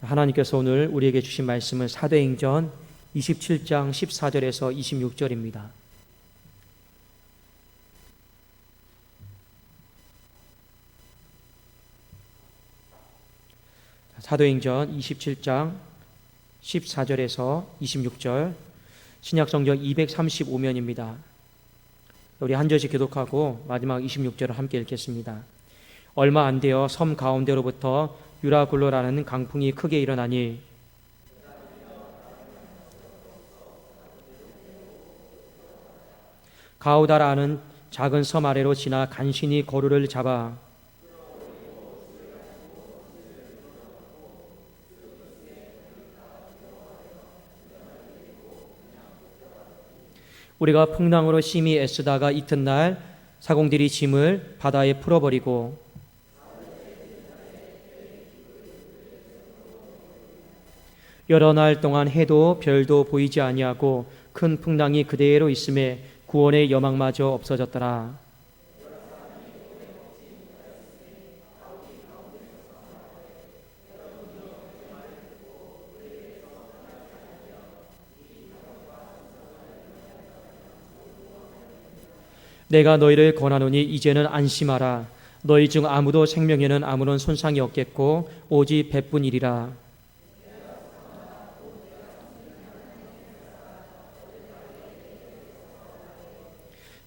하나님께서 오늘 우리에게 주신 말씀은 사도행전 27장 14절에서 26절입니다. 사도행전 27장 14절에서 26절, 신약성경 235면입니다. 우리 한 절씩 교독하고 마지막 26절을 함께 읽겠습니다. 얼마 안 되어 섬 가운데로부터 유라굴로라는 강풍이 크게 일어나니 가우다라는 작은 섬 아래로 지나 간신히 거루를 잡아 우리가 풍랑으로 심히 애쓰다가 이튿날 사공들이 짐을 바다에 풀어버리고 여러 날 동안 해도 별도 보이지 아니하고 큰 풍랑이 그대로 있음에 구원의 여망마저 없어졌더라. 내가 너희를 권하노니 이제는 안심하라. 너희 중 아무도 생명에는 아무런 손상이 없겠고 오직 배뿐이리라.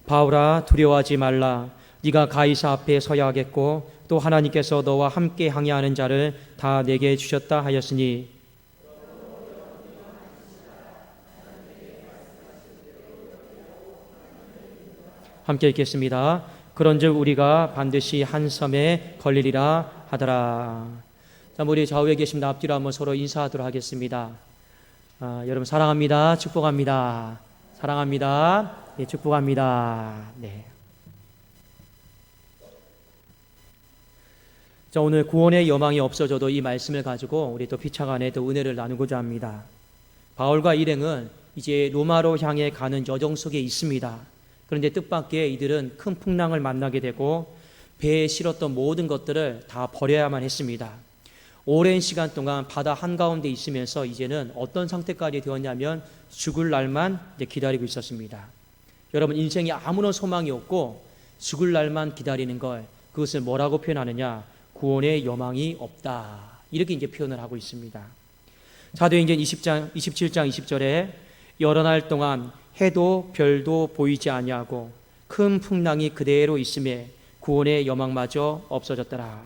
바울아, 두려워하지 말라. 네가 가이사 앞에 서야 하겠고 또 하나님께서 너와 함께 항해하는 자를 다 내게 주셨다 하였으니 함께 읽겠습니다. 그런즉 우리가 반드시 한 섬에 걸리리라 하더라. 자, 우리 좌우에 계십니다. 앞뒤로 한번 서로 인사하도록 하겠습니다. 여러분 사랑합니다. 축복합니다. 사랑합니다. 네, 축복합니다. 네. 자, 오늘 구원의 여망이 없어져도 이 말씀을 가지고 우리 또 피차간에 또 은혜를 나누고자 합니다. 바울과 일행은 이제 로마로 향해 가는 여정 속에 있습니다. 그런데 뜻밖의 이들은 큰 풍랑을 만나게 되고 배에 실었던 모든 것들을 다 버려야만 했습니다. 오랜 시간 동안 바다 한가운데 있으면서 이제는 어떤 상태까지 되었냐면 죽을 날만 이제 기다리고 있었습니다. 여러분, 인생에 아무런 소망이 없고 죽을 날만 기다리는 걸, 그것을 뭐라고 표현하느냐? 구원의 여망이 없다, 이렇게 이제 표현을 하고 있습니다. 사도행전 27장 20절에 여러 날 동안 해도 별도 보이지 아니하고 큰 풍랑이 그대로 있음에 구원의 여망마저 없어졌더라.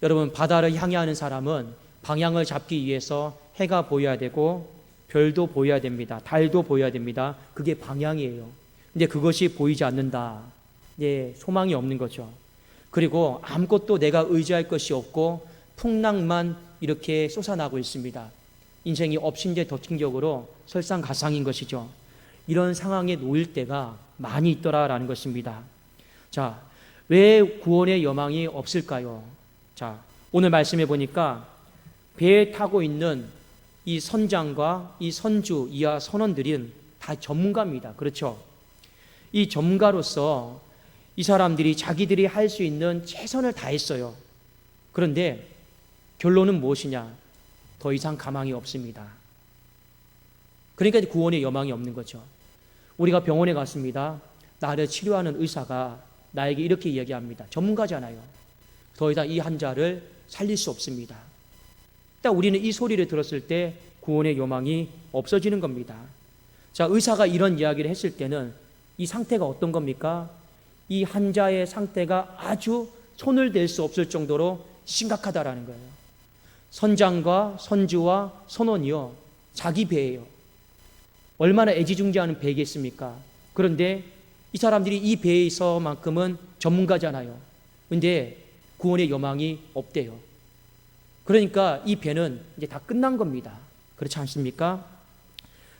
여러분, 바다를 향해하는 사람은 방향을 잡기 위해서 해가 보여야 되고 별도 보여야 됩니다. 달도 보여야 됩니다. 그게 방향이에요. 근데 그것이 보이지 않는다. 예, 소망이 없는 거죠. 그리고 아무것도 내가 의지할 것이 없고 풍랑만 이렇게 솟아나고 있습니다. 인생이 엎친데 덮친격으로 설상가상인 것이죠. 이런 상황에 놓일 때가 많이 있더라라는 것입니다. 자, 왜 구원의 여망이 없을까요? 자, 오늘 말씀해 보니까 배에 타고 있는 이 선장과 이 선주 이하 선원들은 다 전문가입니다. 그렇죠? 이 전문가로서 이 사람들이 자기들이 할 수 있는 최선을 다했어요. 그런데 결론은 무엇이냐? 더 이상 가망이 없습니다. 그러니까 구원의 여망이 없는 거죠. 우리가 병원에 갔습니다. 나를 치료하는 의사가 나에게 이렇게 이야기합니다. 전문가잖아요. 더 이상 이 환자를 살릴 수 없습니다. 딱 우리는 이 소리를 들었을 때 구원의 여망이 없어지는 겁니다. 자, 의사가 이런 이야기를 했을 때는 이 상태가 어떤 겁니까? 이 환자의 상태가 아주 손을 댈 수 없을 정도로 심각하다라는 거예요. 선장과 선주와 선원이요, 자기 배예요. 얼마나 애지중지하는 배겠습니까? 그런데 이 사람들이 이 배에서만큼은 전문가잖아요. 그런데 구원의 여망이 없대요. 그러니까 이 배는 이제 다 끝난 겁니다. 그렇지 않습니까?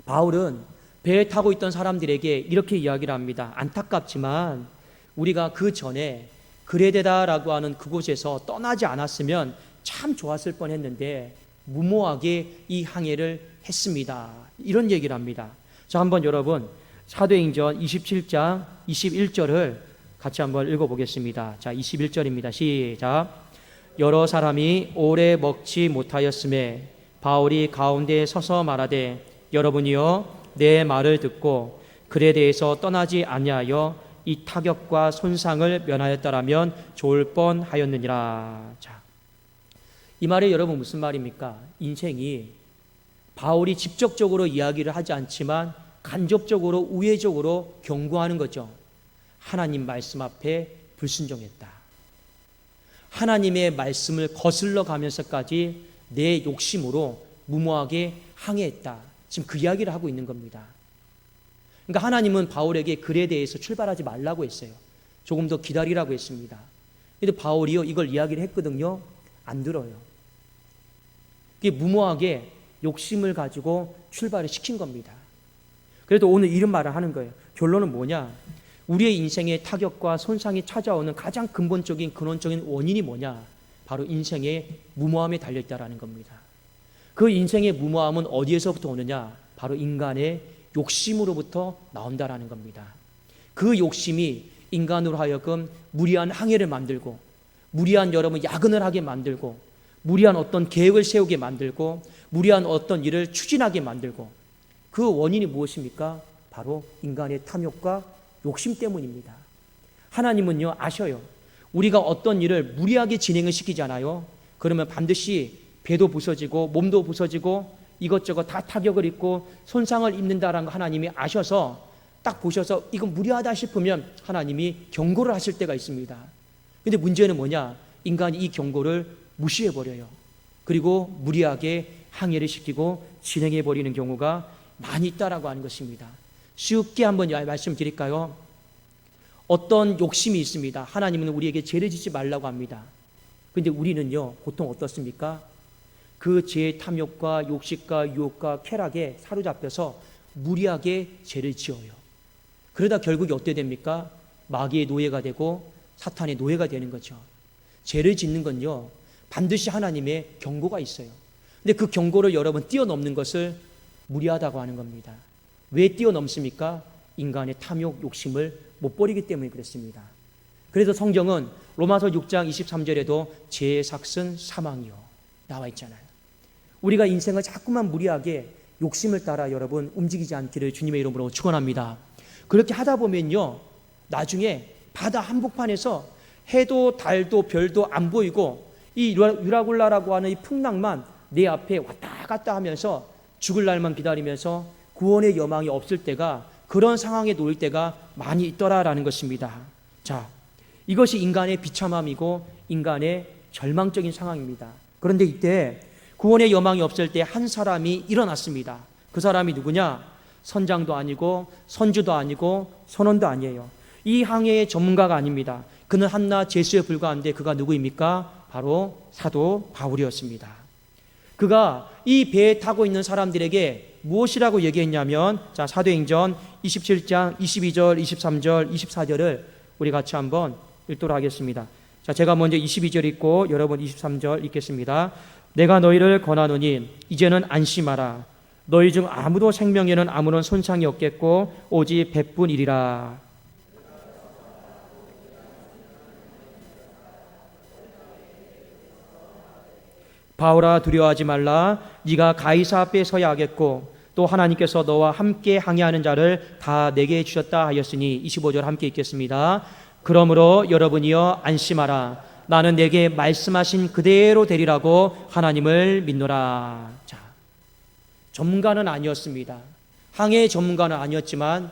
바울은 배에 타고 있던 사람들에게 이렇게 이야기를 합니다. 안타깝지만 우리가 그 전에 그레데다라고 하는 그곳에서 떠나지 않았으면 참 좋았을 뻔했는데 무모하게 이 항해를 했습니다. 이런 얘기를 합니다. 자, 한번 여러분 사도행전 27장 21절을 같이 한번 읽어보겠습니다. 자, 21절입니다. 시작. 여러 사람이 오래 먹지 못하였음에 바울이 가운데 서서 말하되 여러분이여 내 말을 듣고 글에 대해서 떠나지 아니하여 이 타격과 손상을 면하였다라면 좋을 뻔하였느니라. 자, 이 말이 여러분 무슨 말입니까? 인생이 바울이 직접적으로 이야기를 하지 않지만 간접적으로 우회적으로 경고하는 거죠. 하나님 말씀 앞에 불순종했다. 하나님의 말씀을 거슬러 가면서까지 내 욕심으로 무모하게 항해했다. 지금 그 이야기를 하고 있는 겁니다. 그러니까 하나님은 바울에게 글에 대해서 출발하지 말라고 했어요. 조금 더 기다리라고 했습니다. 그런데 바울이요 이걸 이야기를 했거든요. 안 들어요. 이게 무모하게 욕심을 가지고 출발을 시킨 겁니다. 그래도 오늘 이런 말을 하는 거예요. 결론은 뭐냐? 우리의 인생의 타격과 손상이 찾아오는 가장 근본적인 근원적인 원인이 뭐냐? 바로 인생의 무모함에 달려있다라는 겁니다. 그 인생의 무모함은 어디에서부터 오느냐? 바로 인간의 욕심으로부터 나온다라는 겁니다. 그 욕심이 인간으로 하여금 무리한 항해를 만들고 무리한 여러분 야근을 하게 만들고 무리한 어떤 계획을 세우게 만들고 무리한 어떤 일을 추진하게 만들고 그 원인이 무엇입니까? 바로 인간의 탐욕과 욕심 때문입니다. 하나님은요 아셔요. 우리가 어떤 일을 무리하게 진행을 시키잖아요. 그러면 반드시 배도 부서지고 몸도 부서지고 이것저것 다 타격을 입고 손상을 입는다라는 거 하나님이 아셔서 딱 보셔서 이건 무리하다 싶으면 하나님이 경고를 하실 때가 있습니다. 근데 문제는 뭐냐? 인간이 이 경고를 무시해버려요. 그리고 무리하게 항해를 시키고 진행해버리는 경우가 많이 있다라고 하는 것입니다. 쉽게 한번 말씀드릴까요? 어떤 욕심이 있습니다. 하나님은 우리에게 죄를 짓지 말라고 합니다. 그런데 우리는요 보통 어떻습니까? 그 죄의 탐욕과 욕심과 유혹과 쾌락에 사로잡혀서 무리하게 죄를 지어요. 그러다 결국에 어떻게 됩니까? 마귀의 노예가 되고 사탄의 노예가 되는 거죠. 죄를 짓는 건요 반드시 하나님의 경고가 있어요. 근데 그 경고를 여러분 뛰어넘는 것을 무리하다고 하는 겁니다. 왜 뛰어넘습니까? 인간의 탐욕, 욕심을 못 버리기 때문에 그렇습니다. 그래서 성경은 로마서 6장 23절에도 죄의 삭은 사망이요 나와 있잖아요. 우리가 인생을 자꾸만 무리하게 욕심을 따라 여러분 움직이지 않기를 주님의 이름으로 축원합니다. 그렇게 하다 보면요 나중에 바다 한복판에서 해도 달도 별도 안 보이고 이 유라굴라라고 하는 이 풍랑만 내 앞에 왔다 갔다 하면서 죽을 날만 기다리면서 구원의 여망이 없을 때가 그런 상황에 놓일 때가 많이 있더라라는 것입니다. 자, 이것이 인간의 비참함이고 인간의 절망적인 상황입니다. 그런데 이때 구원의 여망이 없을 때 한 사람이 일어났습니다. 그 사람이 누구냐? 선장도 아니고 선주도 아니고 선원도 아니에요. 이 항해의 전문가가 아닙니다. 그는 한낱 제수에 불과한데 그가 누구입니까? 바로 사도 바울이었습니다. 그가 이 배에 타고 있는 사람들에게 무엇이라고 얘기했냐면 자 사도행전 27장 22절 23절 24절을 우리 같이 한번 읽도록 하겠습니다. 자 제가 먼저 22절 읽고 여러분 23절 읽겠습니다. 내가 너희를 권하노니 이제는 안심하라. 너희 중 아무도 생명에는 아무런 손상이 없겠고 오직 배뿐이리라. 바울아 두려워하지 말라. 네가 가이사 앞에 서야 하겠고 또 하나님께서 너와 함께 항해하는 자를 다 내게 주셨다 하였으니 25절 함께 읽겠습니다. 그러므로 여러분이여 안심하라. 나는 내게 말씀하신 그대로 되리라고 하나님을 믿노라. 자, 전문가는 아니었습니다. 항해 전문가는 아니었지만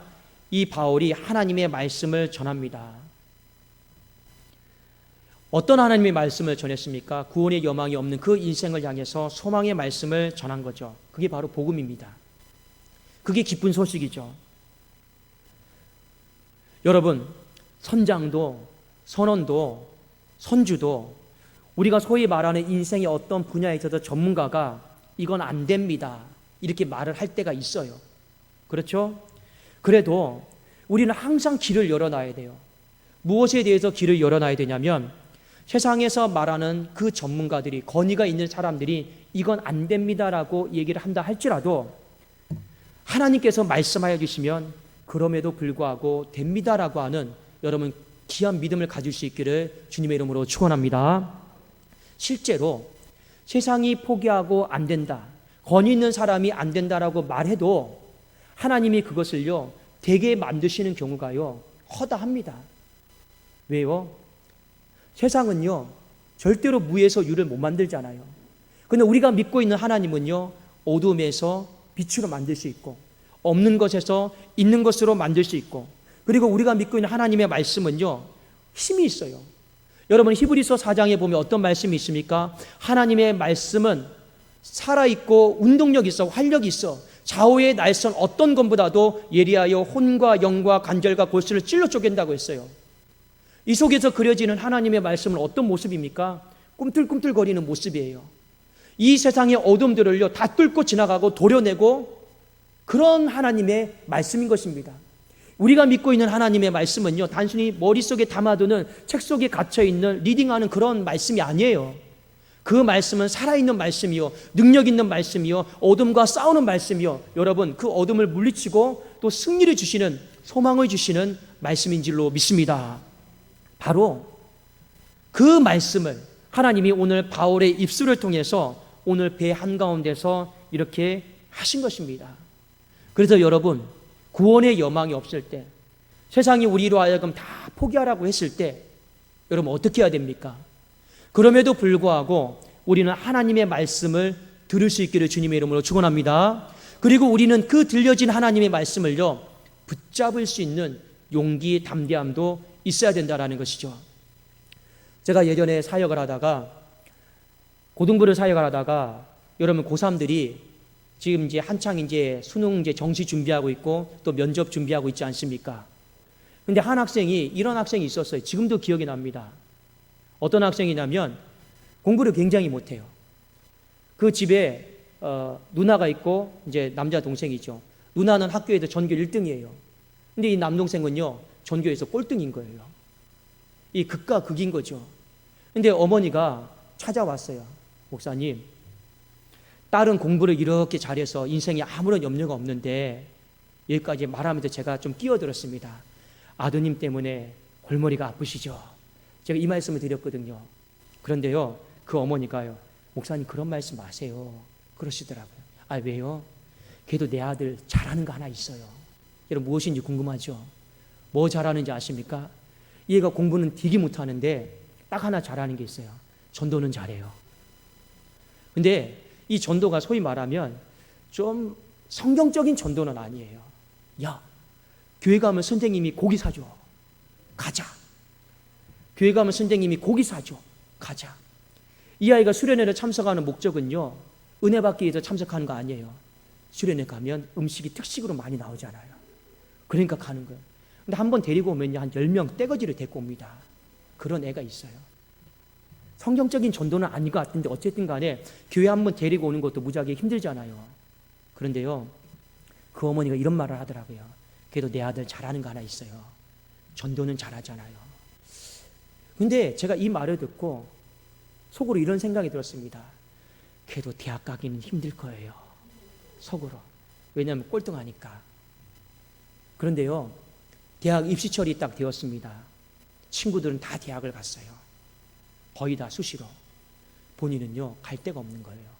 이 바울이 하나님의 말씀을 전합니다. 어떤 하나님의 말씀을 전했습니까? 구원의 여망이 없는 그 인생을 향해서 소망의 말씀을 전한 거죠. 그게 바로 복음입니다. 그게 기쁜 소식이죠. 여러분, 선장도 선원도 선주도 우리가 소위 말하는 인생의 어떤 분야에 있어서 전문가가 이건 안 됩니다. 이렇게 말을 할 때가 있어요. 그렇죠? 그래도 우리는 항상 길을 열어놔야 돼요. 무엇에 대해서 길을 열어놔야 되냐면 세상에서 말하는 그 전문가들이 권위가 있는 사람들이 이건 안 됩니다라고 얘기를 한다 할지라도 하나님께서 말씀하여 주시면 그럼에도 불구하고 됩니다라고 하는 여러분 귀한 믿음을 가질 수 있기를 주님의 이름으로 축원합니다. 실제로 세상이 포기하고 안 된다, 권위 있는 사람이 안 된다라고 말해도 하나님이 그것을요 되게 만드시는 경우가요 허다합니다. 왜요? 세상은요 절대로 무에서 유를 못 만들잖아요. 근데 우리가 믿고 있는 하나님은요 어둠에서 빛으로 만들 수 있고, 없는 것에서 있는 것으로 만들 수 있고, 그리고 우리가 믿고 있는 하나님의 말씀은요 힘이 있어요. 여러분 히브리서 4장에 보면 어떤 말씀이 있습니까? 하나님의 말씀은 살아있고 운동력이 있어, 활력이 있어, 좌우의 날선 어떤 것보다도 예리하여 혼과 영과 관절과 골수를 찔러 쪼갠다고 했어요. 이 속에서 그려지는 하나님의 말씀은 어떤 모습입니까? 꿈틀꿈틀거리는 모습이에요. 이 세상의 어둠들을요 다 뚫고 지나가고 도려내고 그런 하나님의 말씀인 것입니다. 우리가 믿고 있는 하나님의 말씀은요 단순히 머릿속에 담아두는 책 속에 갇혀있는 리딩하는 그런 말씀이 아니에요. 그 말씀은 살아있는 말씀이요, 능력 있는 말씀이요, 어둠과 싸우는 말씀이요, 여러분 그 어둠을 물리치고 또 승리를 주시는, 소망을 주시는 말씀인 줄로 믿습니다. 바로 그 말씀을 하나님이 오늘 바울의 입술을 통해서 오늘 배 한가운데서 이렇게 하신 것입니다. 그래서 여러분 구원의 여망이 없을 때, 세상이 우리로 하여금 다 포기하라고 했을 때 여러분 어떻게 해야 됩니까? 그럼에도 불구하고 우리는 하나님의 말씀을 들을 수 있기를 주님의 이름으로 축원합니다. 그리고 우리는 그 들려진 하나님의 말씀을요 붙잡을 수 있는 용기, 담대함도 있어야 된다라는 것이죠. 제가 예전에 사역을 하다가, 고등부를 사역을 하다가 여러분 고3들이 지금 이제 한창 이제 수능 이제 정시 준비하고 있고 또 면접 준비하고 있지 않습니까? 근데 한 학생이, 이런 학생이 있었어요. 지금도 기억이 납니다. 어떤 학생이냐면 공부를 굉장히 못해요. 그 집에 누나가 있고 이제 남자 동생이죠. 누나는 학교에서 전교 1등이에요. 근데 이 남동생은요 전교에서 꼴등인 거예요. 이 극과 극인 거죠. 근데 어머니가 찾아왔어요. 목사님, 딸은 공부를 이렇게 잘해서 인생에 아무런 염려가 없는데, 여기까지 말하면서 제가 좀 끼어들었습니다. 아드님 때문에 골머리가 아프시죠? 제가 이 말씀을 드렸거든요. 그런데요 그 어머니가요, 목사님 그런 말씀 마세요 그러시더라고요. 아 왜요? 걔도 내 아들 잘하는 거 하나 있어요. 여러분 무엇인지 궁금하죠? 뭐 잘하는지 아십니까? 얘가 공부는 되게 못하는데 딱 하나 잘하는 게 있어요. 전도는 잘해요. 근데 이 전도가 소위 말하면 좀 성경적인 전도는 아니에요. 야, 교회 가면 선생님이 고기 사줘, 가자. 교회 가면 선생님이 고기 사줘, 가자. 이 아이가 수련회를 참석하는 목적은요 은혜 받기 위해서 참석하는 거 아니에요. 수련회 가면 음식이 특식으로 많이 나오잖아요. 그러니까 가는 거예요. 근데 한번 데리고 오면요 한 10명 떼거지를 데리고 옵니다. 그런 애가 있어요. 성경적인 전도는 아닌 것 같은데 어쨌든 간에 교회 한번 데리고 오는 것도 무지하게 힘들잖아요. 그런데요 그 어머니가 이런 말을 하더라고요. 그래도 내 아들 잘하는 거 하나 있어요. 전도는 잘하잖아요. 근데 제가 이 말을 듣고 속으로 이런 생각이 들었습니다. 걔도 대학 가기는 힘들 거예요. 속으로. 왜냐하면 꼴등하니까. 그런데요 대학 입시철이 딱 되었습니다. 친구들은 다 대학을 갔어요. 거의 다 수시로. 본인은요 갈 데가 없는 거예요.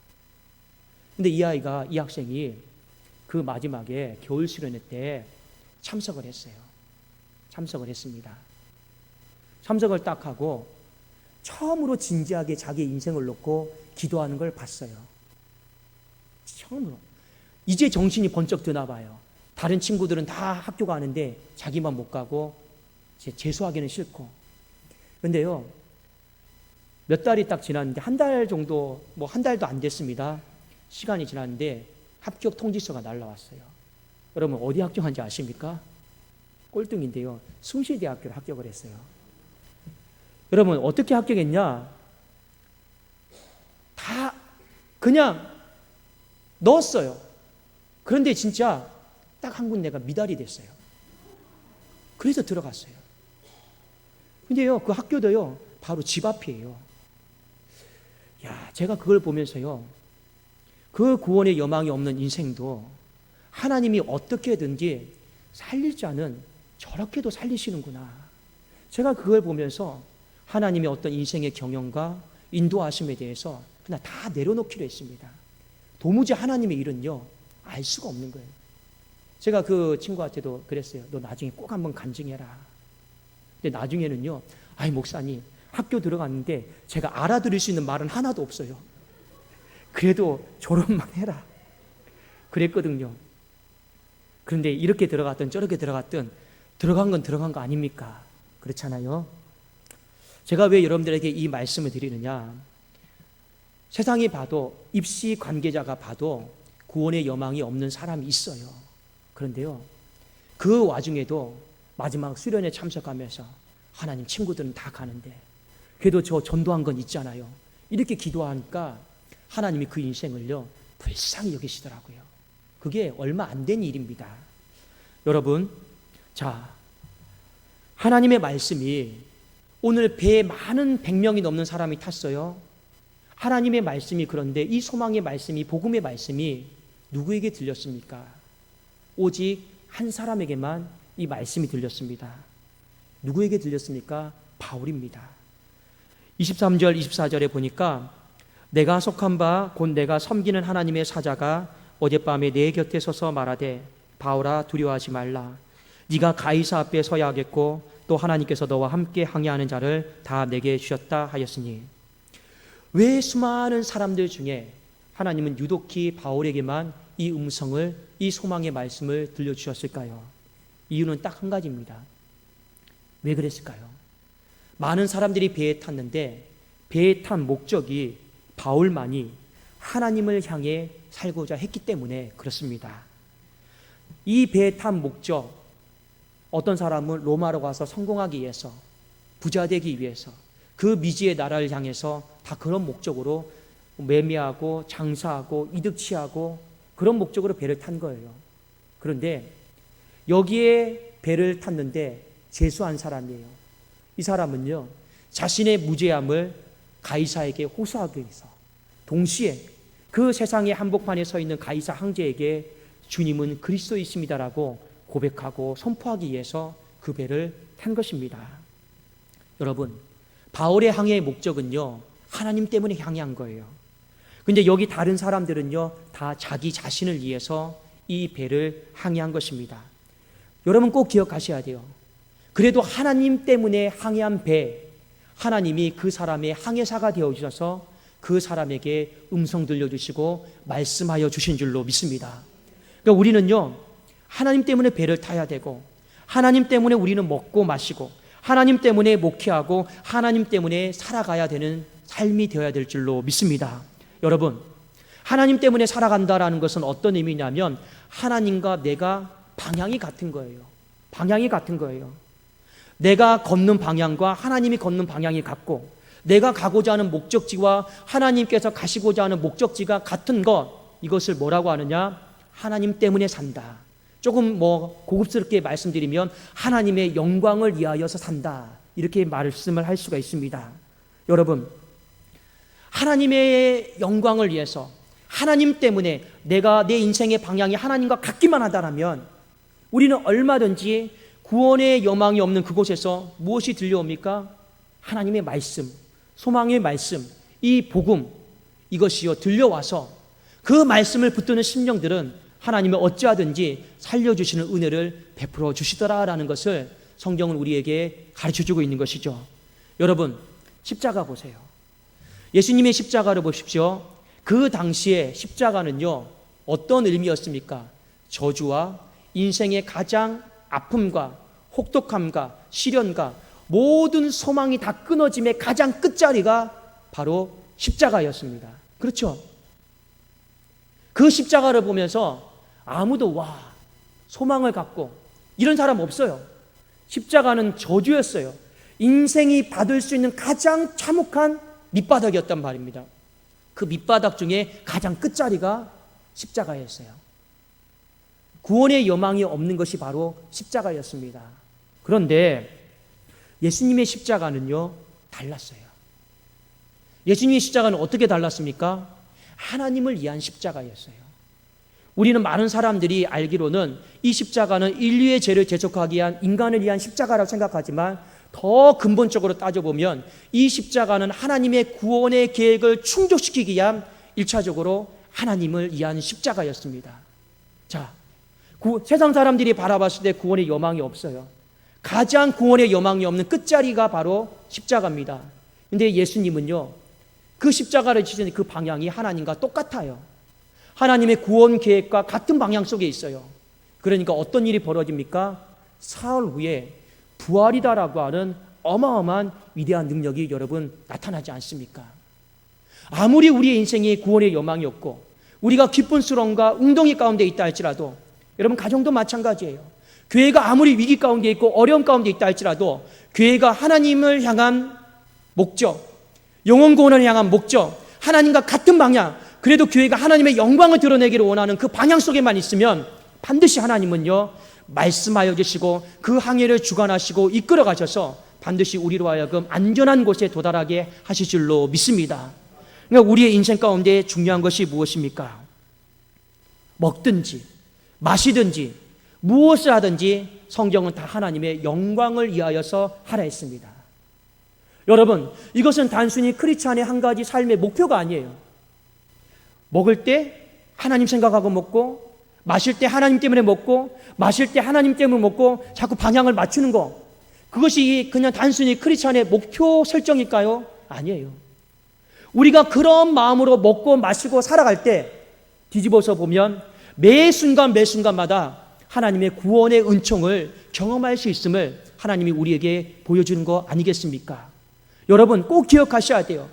근데 이 아이가, 이 학생이 그 마지막에 겨울 수련회 때 참석을 했어요. 참석을 했습니다. 참석을 딱 하고 처음으로 진지하게 자기 인생을 놓고 기도하는 걸 봤어요. 처음으로. 이제 정신이 번쩍 드나 봐요. 다른 친구들은 다 학교 가는데 자기만 못 가고 재수하기는 싫고. 그런데요 몇 달이 딱 지났는데, 한 달 정도, 뭐 한 달도 안 됐습니다. 시간이 지났는데 합격 통지서가 날라왔어요. 여러분 어디 합격한지 아십니까? 꼴등인데요 숭실대학교를 합격을 했어요. 여러분 어떻게 합격했냐? 다 그냥 넣었어요. 그런데 진짜 딱 한 군데가 미달이 됐어요. 그래서 들어갔어요. 근데요 그 학교도요 바로 집 앞이에요. 야, 제가 그걸 보면서요 그 구원의 여망이 없는 인생도 하나님이 어떻게든지 살릴 자는 저렇게도 살리시는구나. 제가 그걸 보면서 하나님의 어떤 인생의 경영과 인도하심에 대해서 그냥 다 내려놓기로 했습니다. 도무지 하나님의 일은요, 알 수가 없는 거예요. 제가 그 친구한테도 그랬어요. 너 나중에 꼭 한번 간증해라. 근데 나중에는요, 아이 목사님, 학교 들어갔는데 제가 알아들을 수 있는 말은 하나도 없어요. 그래도 졸업만 해라. 그랬거든요. 그런데 이렇게 들어갔든 저렇게 들어갔든 들어간 건 들어간 거 아닙니까? 그렇잖아요. 제가 왜 여러분들에게 이 말씀을 드리느냐, 세상이 봐도, 입시 관계자가 봐도 구원의 여망이 없는 사람이 있어요. 그런데요, 그 와중에도 마지막 수련회 참석하면서 하나님, 친구들은 다 가는데 그래도 저 전도한 건 있잖아요. 이렇게 기도하니까 하나님이 그 인생을요, 불쌍히 여기시더라고요. 그게 얼마 안 된 일입니다. 여러분, 자, 하나님의 말씀이 오늘 배에 많은 100명이 넘는 사람이 탔어요. 하나님의 말씀이, 그런데 이 소망의 말씀이, 복음의 말씀이 누구에게 들렸습니까? 오직 한 사람에게만 이 말씀이 들렸습니다. 누구에게 들렸습니까? 바울입니다. 23절 24절에 보니까 내가 속한 바 곧 내가 섬기는 하나님의 사자가 어젯밤에 내 곁에 서서 말하되 바울아 두려워하지 말라. 네가 가이사 앞에 서야 하겠고 또 하나님께서 너와 함께 항해하는 자를 다 내게 주셨다 하였으니. 왜 수많은 사람들 중에 하나님은 유독히 바울에게만 이 음성을, 이 소망의 말씀을 들려주셨을까요? 이유는 딱 한 가지입니다. 왜 그랬을까요? 많은 사람들이 배에 탔는데 배에 탄 목적이 바울만이 하나님을 향해 살고자 했기 때문에 그렇습니다. 이 배에 탄 목적, 어떤 사람은 로마로 가서 성공하기 위해서, 부자 되기 위해서, 그 미지의 나라를 향해서 다 그런 목적으로 매매하고 장사하고 이득 취하고 그런 목적으로 배를 탄 거예요. 그런데 여기에 배를 탔는데 재수한 사람이에요. 이 사람은요, 자신의 무죄함을 가이사에게 호소하기 위해서 동시에 그 세상의 한복판에 서 있는 가이사 황제에게 주님은 그리스도이십니다라고 고백하고 선포하기 위해서 그 배를 탄 것입니다. 여러분, 바울의 항해의 목적은요, 하나님 때문에 항해한 거예요. 근데 여기 다른 사람들은요, 다 자기 자신을 위해서 이 배를 항해한 것입니다. 여러분 꼭 기억하셔야 돼요. 그래도 하나님 때문에 항해한 배, 하나님이 그 사람의 항해사가 되어주셔서 그 사람에게 음성 들려주시고 말씀하여 주신 줄로 믿습니다. 그러니까 우리는요, 하나님 때문에 배를 타야 되고, 하나님 때문에 우리는 먹고 마시고, 하나님 때문에 목회하고, 하나님 때문에 살아가야 되는 삶이 되어야 될 줄로 믿습니다. 여러분, 하나님 때문에 살아간다라는 것은 어떤 의미냐면 하나님과 내가 방향이 같은 거예요. 방향이 같은 거예요. 내가 걷는 방향과 하나님이 걷는 방향이 같고, 내가 가고자 하는 목적지와 하나님께서 가시고자 하는 목적지가 같은 것, 이것을 뭐라고 하느냐? 하나님 때문에 산다. 조금 고급스럽게 말씀드리면 하나님의 영광을 위하여서 산다, 이렇게 말씀을 할 수가 있습니다. 여러분, 하나님의 영광을 위해서, 하나님 때문에 내가 내 인생의 방향이 하나님과 같기만 하다면 우리는 얼마든지 구원의 여망이 없는 그곳에서 무엇이 들려옵니까? 하나님의 말씀, 소망의 말씀, 이 복음, 이것이요 들려와서 그 말씀을 붙드는 심령들은 하나님이 어찌하든지 살려주시는 은혜를 베풀어 주시더라라는 것을 성경은 우리에게 가르쳐주고 있는 것이죠. 여러분, 십자가 보세요. 예수님의 십자가를 보십시오. 그 당시에 십자가는요, 어떤 의미였습니까? 저주와 인생의 가장 아픔과 혹독함과 시련과 모든 소망이 다 끊어짐의 가장 끝자리가 바로 십자가였습니다. 그렇죠? 그 십자가를 보면서 아무도 소망을 갖고 이런 사람 없어요. 십자가는 저주였어요. 인생이 받을 수 있는 가장 참혹한 밑바닥이었단 말입니다. 그 밑바닥 중에 가장 끝자리가 십자가였어요. 구원의 여망이 없는 것이 바로 십자가였습니다. 그런데 예수님의 십자가는요, 달랐어요. 예수님의 십자가는 어떻게 달랐습니까? 하나님을 위한 십자가였어요. 우리는 많은 사람들이 알기로는 이 십자가는 인류의 죄를 대속하기 위한 인간을 위한 십자가라고 생각하지만 더 근본적으로 따져보면 이 십자가는 하나님의 구원의 계획을 충족시키기 위한 1차적으로 하나님을 위한 십자가였습니다. 자, 세상 사람들이 바라봤을 때 구원의 여망이 없어요. 가장 구원의 여망이 없는 끝자리가 바로 십자가입니다. 근데 예수님은요, 그 십자가를 지시는 그 방향이 하나님과 똑같아요. 하나님의 구원 계획과 같은 방향 속에 있어요. 그러니까 어떤 일이 벌어집니까? 사흘 후에 부활이다라고 하는 어마어마한 위대한 능력이 여러분 나타나지 않습니까? 아무리 우리의 인생에 구원의 여망이 없고 우리가 기쁜 수렁과 웅덩이 가운데 있다 할지라도, 여러분 가정도 마찬가지예요. 교회가 아무리 위기 가운데 있고 어려움 가운데 있다 할지라도 교회가 하나님을 향한 목적, 영혼 구원을 향한 목적, 하나님과 같은 방향, 그래도 교회가 하나님의 영광을 드러내기를 원하는 그 방향 속에만 있으면 반드시 하나님은요 말씀하여 주시고 그 항해를 주관하시고 이끌어 가셔서 반드시 우리로 하여금 안전한 곳에 도달하게 하실 줄로 믿습니다. 그러니까 우리의 인생 가운데 중요한 것이 무엇입니까? 먹든지 마시든지 무엇을 하든지 성경은 다 하나님의 영광을 위하여서 하라 했습니다. 여러분, 이것은 단순히 크리스찬의 한 가지 삶의 목표가 아니에요. 먹을 때 하나님 생각하고 먹고, 마실 때 하나님 때문에 먹고, 마실 때 하나님 때문에 먹고, 자꾸 방향을 맞추는 거, 그것이 그냥 단순히 크리스찬의 목표 설정일까요? 아니에요. 우리가 그런 마음으로 먹고 마시고 살아갈 때 뒤집어서 보면 매 순간 매 순간마다 하나님의 구원의 은총을 경험할 수 있음을 하나님이 우리에게 보여주는 거 아니겠습니까? 여러분 꼭 기억하셔야 돼요.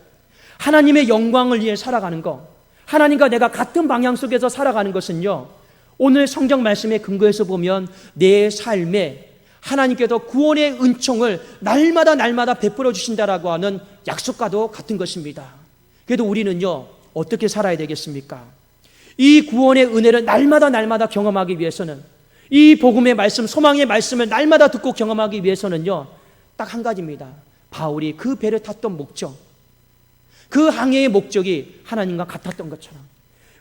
하나님의 영광을 위해 살아가는 거, 하나님과 내가 같은 방향 속에서 살아가는 것은요, 오늘 성경 말씀에 근거해서 보면 내 삶에 하나님께서 구원의 은총을 날마다 베풀어 주신다라고 하는 약속과도 같은 것입니다. 그래도 우리는요 어떻게 살아야 되겠습니까? 이 구원의 은혜를 날마다 경험하기 위해서는, 이 복음의 말씀, 소망의 말씀을 날마다 듣고 경험하기 위해서는요 딱 한 가지입니다. 바울이 그 배를 탔던 목적, 그 항해의 목적이 하나님과 같았던 것처럼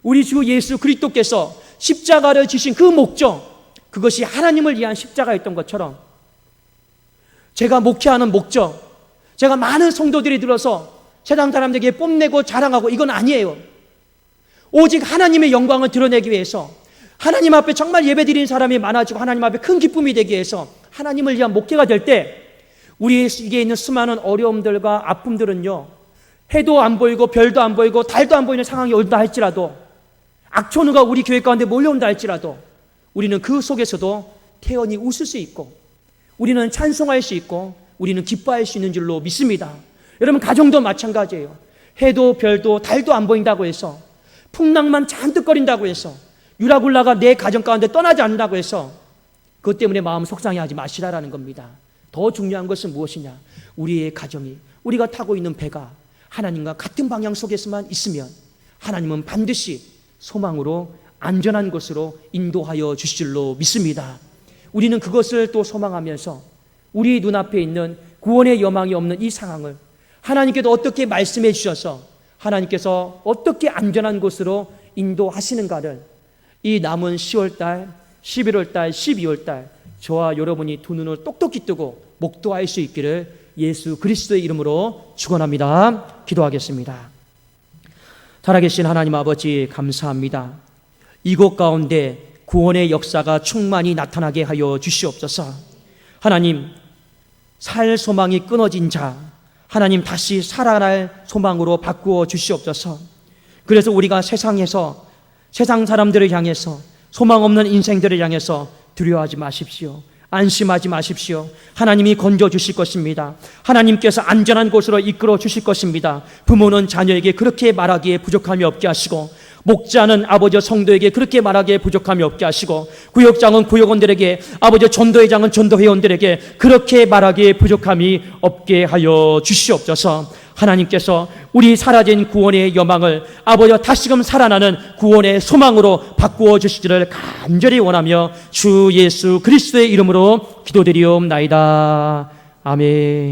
우리 주 예수 그리스도께서 십자가를 지신 그 목적, 그것이 하나님을 위한 십자가였던 것처럼 제가 목회하는 목적, 제가 많은 성도들이 들어서 세상 사람들에게 뽐내고 자랑하고 이건 아니에요. 오직 하나님의 영광을 드러내기 위해서, 하나님 앞에 정말 예배드리는 사람이 많아지고 하나님 앞에 큰 기쁨이 되기 위해서 하나님을 위한 목회가 될 때 우리에게 있는 수많은 어려움들과 아픔들은요 해도 안 보이고 별도 안 보이고 달도 안 보이는 상황이 온다 할지라도, 악천후가 우리 교회 가운데 몰려온다 할지라도 우리는 그 속에서도 태연히 웃을 수 있고 우리는 찬송할 수 있고 우리는 기뻐할 수 있는 줄로 믿습니다. 여러분 가정도 마찬가지예요. 해도 별도 달도 안 보인다고 해서, 풍랑만 잔뜩 거린다고 해서, 유라굴라가 내 가정 가운데 떠나지 않는다고 해서 그것 때문에 마음 속상해하지 마시라라는 겁니다. 더 중요한 것은 무엇이냐? 우리의 가정이, 우리가 타고 있는 배가 하나님과 같은 방향 속에서만 있으면 하나님은 반드시 소망으로 안전한 곳으로 인도하여 주실 줄로 믿습니다. 우리는 그것을 또 소망하면서 우리 눈앞에 있는 구원의 여망이 없는 이 상황을 하나님께서 어떻게 말씀해 주셔서 하나님께서 어떻게 안전한 곳으로 인도하시는가를 이 남은 10월달, 11월달, 12월달 저와 여러분이 두 눈을 똑똑히 뜨고 목도할 수 있기를 예수 그리스도의 이름으로 축원합니다. 기도하겠습니다. 살아계신 하나님 아버지 감사합니다. 이곳 가운데 구원의 역사가 충만히 나타나게 하여 주시옵소서. 하나님, 살 소망이 끊어진 자, 하나님 다시 살아날 소망으로 바꾸어 주시옵소서. 그래서 우리가 세상에서, 세상 사람들을 향해서, 소망 없는 인생들을 향해서 두려워하지 마십시오. 안심하지 마십시오. 하나님이 건져 주실 것입니다. 하나님께서 안전한 곳으로 이끌어 주실 것입니다. 부모는 자녀에게 그렇게 말하기에 부족함이 없게 하시고, 목자는 아버지 성도에게 그렇게 말하기에 부족함이 없게 하시고, 구역장은 구역원들에게, 아버지 전도회장은 전도회원들에게 그렇게 말하기에 부족함이 없게 하여 주시옵소서. 하나님께서 우리 사라진 구원의 여망을 아버지와 다시금 살아나는 구원의 소망으로 바꾸어 주시기를 간절히 원하며 주 예수 그리스도의 이름으로 기도드리옵나이다. 아멘.